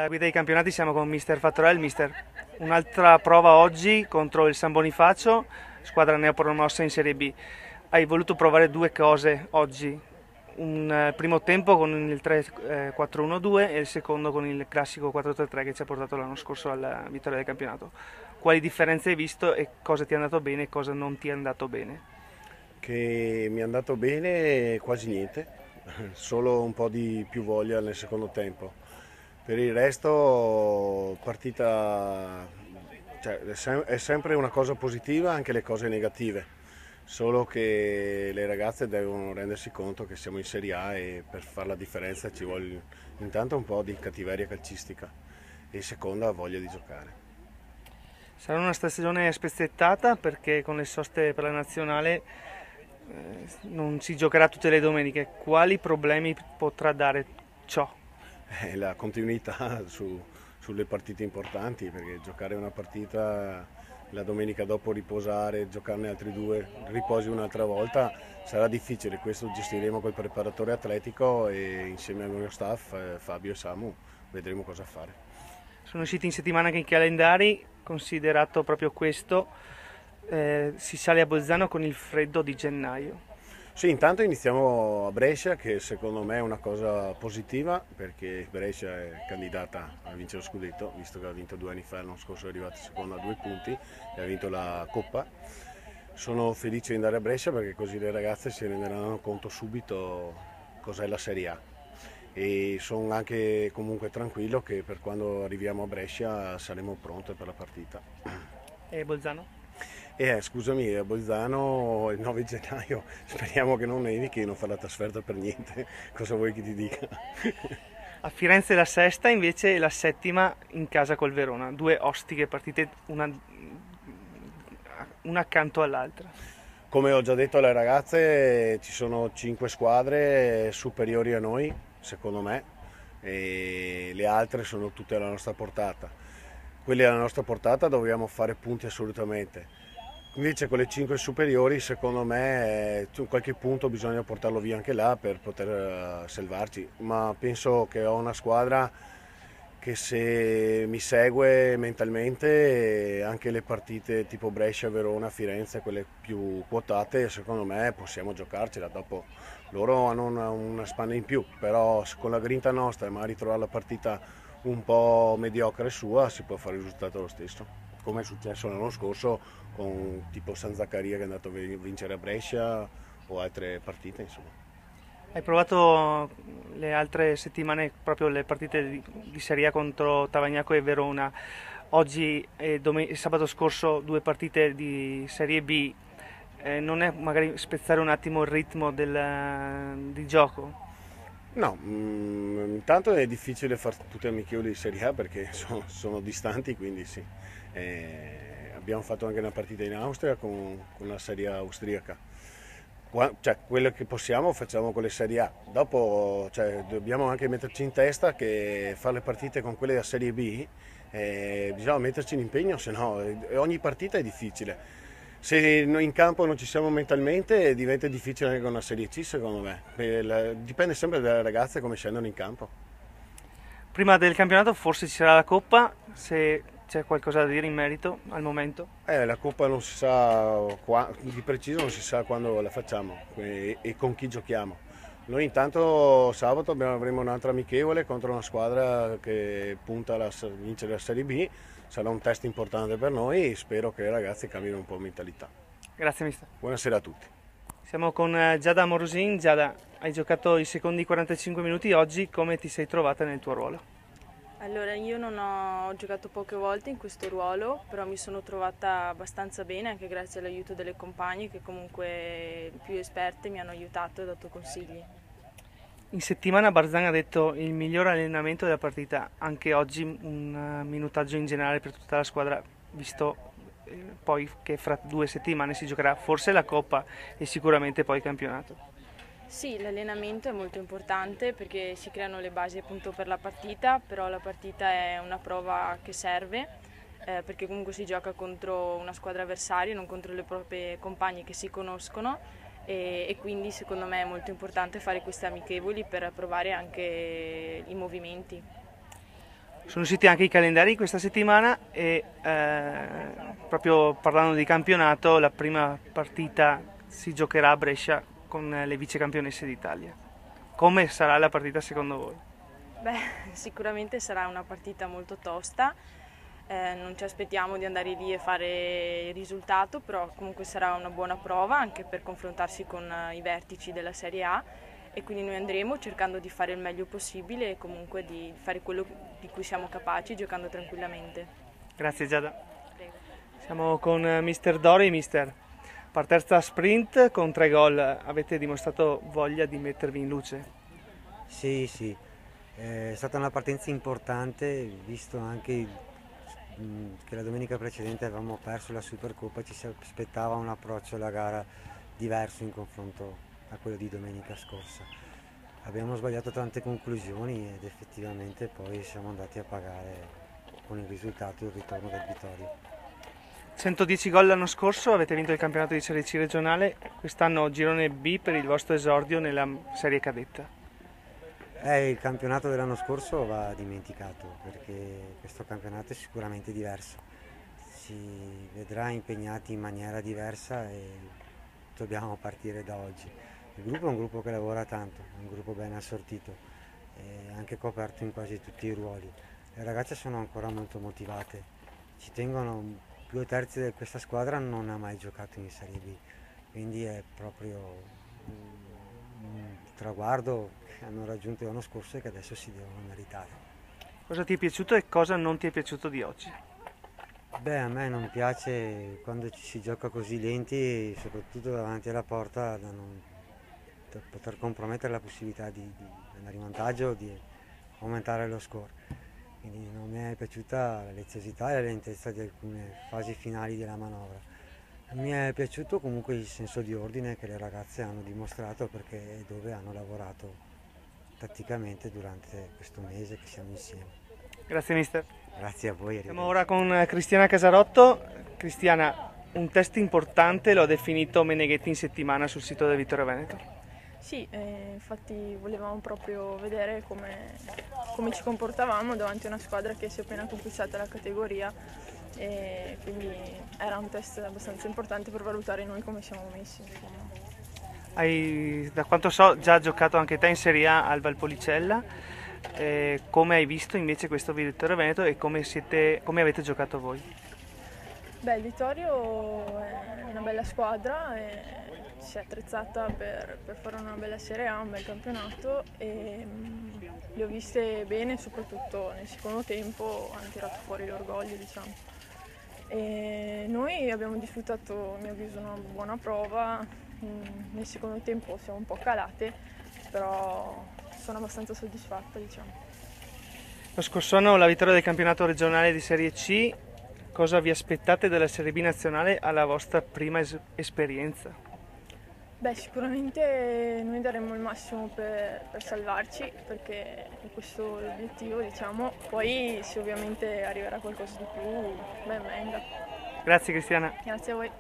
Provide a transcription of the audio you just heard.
Alla guida dei campionati siamo con Mister Fattorel. Mister, un'altra prova oggi contro il San Bonifacio, squadra neopromossa in Serie B. Hai voluto provare due cose oggi, un primo tempo con il 3-4-1-2 e il secondo con il classico 4-3-3 che ci ha portato l'anno scorso alla vittoria del campionato. Quali differenze hai visto e cosa ti è andato bene e cosa non ti è andato bene? Che mi è andato bene quasi niente, solo un po' di più voglia nel secondo tempo. Per il resto partita, cioè, è sempre una cosa positiva anche le cose negative, solo che le ragazze devono rendersi conto che siamo in Serie A e per fare la differenza ci vuole intanto un po' di cattiveria calcistica e seconda voglia di giocare. Sarà una stagione spezzettata perché con le soste per la nazionale non si giocherà tutte le domeniche. Quali problemi potrà dare ciò? La continuità sulle partite importanti, perché giocare una partita la domenica dopo riposare, giocarne altri due, riposi un'altra volta, sarà difficile. Questo gestiremo col preparatore atletico e insieme al mio staff, Fabio e Samu, vedremo cosa fare. Sono usciti in settimana anche i calendari, considerato proprio questo, si sale a Bolzano con il freddo di gennaio. Sì, intanto iniziamo a Brescia, che secondo me è una cosa positiva, perché Brescia è candidata a vincere lo scudetto, visto che ha vinto 2 anni fa, l'anno scorso è arrivato secondo a 2 punti e ha vinto la Coppa. Sono felice di andare a Brescia perché così le ragazze si renderanno conto subito cos'è la Serie A. E sono anche comunque tranquillo che per quando arriviamo a Brescia saremo pronte per la partita. E Bolzano? Scusami, a Bolzano il 9 gennaio speriamo che non nevichi e non fa la trasferta per niente. Cosa vuoi che ti dica? A Firenze la sesta, invece la settima in casa col Verona. Due ostiche partite, una accanto all'altra. Come ho già detto alle ragazze, ci sono 5 squadre superiori a noi, secondo me, e le altre sono tutte alla nostra portata. Quelle alla nostra portata dobbiamo fare punti assolutamente. Invece con le 5 superiori, secondo me, qualche punto bisogna portarlo via anche là per poter salvarci. Ma penso che ho una squadra che se mi segue mentalmente, anche le partite tipo Brescia, Verona, Firenze, quelle più quotate, secondo me possiamo giocarcela. Dopo loro hanno una spanna in più, però con la grinta nostra e magari trovare la partita un po' mediocre sua si può fare il risultato lo stesso, come è successo l'anno scorso con tipo San Zaccaria che è andato a vincere a Brescia o altre partite insomma. Hai provato le altre settimane proprio le partite di Serie A contro Tavagnaco e Verona. Oggi e sabato scorso due partite di Serie B. Non è magari spezzare un attimo il ritmo di gioco? No, intanto è difficile fare tutte amichevoli di Serie A perché sono distanti, quindi sì. Abbiamo fatto anche una partita in Austria con la Serie A austriaca. Cioè, quello che possiamo facciamo con le Serie A. Dopo, cioè, dobbiamo anche metterci in testa che fare le partite con quelle da Serie B bisogna metterci in impegno, se no ogni partita è difficile. Se noi in campo non ci siamo mentalmente diventa difficile anche con una Serie C secondo me. Dipende sempre dalle ragazze come scendono in campo. Prima del campionato forse ci sarà la Coppa, se c'è qualcosa da dire in merito al momento. La Coppa non si sa di preciso, non si sa quando la facciamo e con chi giochiamo. Noi intanto sabato avremo un'altra amichevole contro una squadra che punta a vincere la Serie B, sarà un test importante per noi e spero che i ragazzi cambino un po' mentalità. Grazie mister. Buonasera a tutti. Siamo con Giada Morosin. Giada, hai giocato i secondi 45 minuti oggi, come ti sei trovata nel tuo ruolo? Allora, io non ho giocato poche volte in questo ruolo, però mi sono trovata abbastanza bene anche grazie all'aiuto delle compagne che comunque più esperte mi hanno aiutato e dato consigli. In settimana Barzan ha detto il miglior allenamento della partita, anche oggi un minutaggio in generale per tutta la squadra, visto poi che fra 2 settimane si giocherà forse la Coppa e sicuramente poi il campionato. Sì, l'allenamento è molto importante perché si creano le basi appunto per la partita, però la partita è una prova che serve perché comunque si gioca contro una squadra avversaria, non contro le proprie compagne che si conoscono e quindi secondo me è molto importante fare queste amichevoli per provare anche i movimenti. Sono usciti anche i calendari questa settimana e proprio parlando di campionato, la prima partita si giocherà a Brescia con le vice campionesse d'Italia. Come sarà la partita secondo voi? Beh, sicuramente sarà una partita molto tosta, non ci aspettiamo di andare lì e fare il risultato, però comunque sarà una buona prova anche per confrontarsi con i vertici della Serie A e quindi noi andremo cercando di fare il meglio possibile e comunque di fare quello di cui siamo capaci giocando tranquillamente. Grazie Giada. Prego. Siamo con Mister Dori. Mister, partenza sprint con 3 gol, avete dimostrato voglia di mettervi in luce? Sì, sì, è stata una partenza importante, visto anche che la domenica precedente avevamo perso la Supercoppa, ci si aspettava un approccio alla gara diverso in confronto a quello di domenica scorsa. Abbiamo sbagliato tante conclusioni ed effettivamente poi siamo andati a pagare con il risultato il ritorno del Vittorio. 110 gol l'anno scorso, avete vinto il campionato di Serie C regionale, quest'anno girone B per il vostro esordio nella serie cadetta. Il campionato dell'anno scorso va dimenticato perché questo campionato è sicuramente diverso, si vedrà impegnati in maniera diversa e dobbiamo partire da oggi. Il gruppo è un gruppo che lavora tanto, è un gruppo ben assortito e anche coperto in quasi tutti i ruoli. Le ragazze sono ancora molto motivate, ci tengono, 2/3 di questa squadra non ha mai giocato in Serie B, quindi è proprio un traguardo che hanno raggiunto l'anno scorso e che adesso si devono meritare. Cosa ti è piaciuto e cosa non ti è piaciuto di oggi? Beh, a me non piace quando ci si gioca così lenti, soprattutto davanti alla porta, da poter compromettere la possibilità di andare in vantaggio o di aumentare lo score. Quindi non mi è piaciuta la leziosità e la lentezza di alcune fasi finali della manovra. Mi è piaciuto comunque il senso di ordine che le ragazze hanno dimostrato perché è dove hanno lavorato tatticamente durante questo mese che siamo insieme. Grazie mister. Grazie a voi. Siamo ora con Cristiana Casarotto. Cristiana, un test importante lo ha definito Meneghetti in settimana sul sito del Vittorio Veneto. Sì, infatti volevamo proprio vedere come ci comportavamo davanti a una squadra che si è appena conquistata la categoria e quindi era un test abbastanza importante per valutare noi come siamo messi. Hai, da quanto so, già giocato anche te in Serie A al Valpolicella. Come hai visto invece questo Vittorio Veneto e come avete giocato voi? Beh, il Vittorio è una bella squadra e si è attrezzata per fare una bella Serie A, un bel campionato e le ho viste bene, soprattutto nel secondo tempo hanno tirato fuori l'orgoglio, diciamo. E noi abbiamo disputato, a mio avviso, una buona prova, nel secondo tempo siamo un po' calate, però sono abbastanza soddisfatta, diciamo. Lo scorso anno la vittoria del campionato regionale di Serie C, cosa vi aspettate dalla Serie B nazionale alla vostra prima esperienza? Beh, sicuramente noi daremo il massimo per salvarci, perché è questo l'obiettivo, diciamo. Poi se ovviamente arriverà qualcosa di più, ben venga. Grazie Cristiana. Grazie a voi.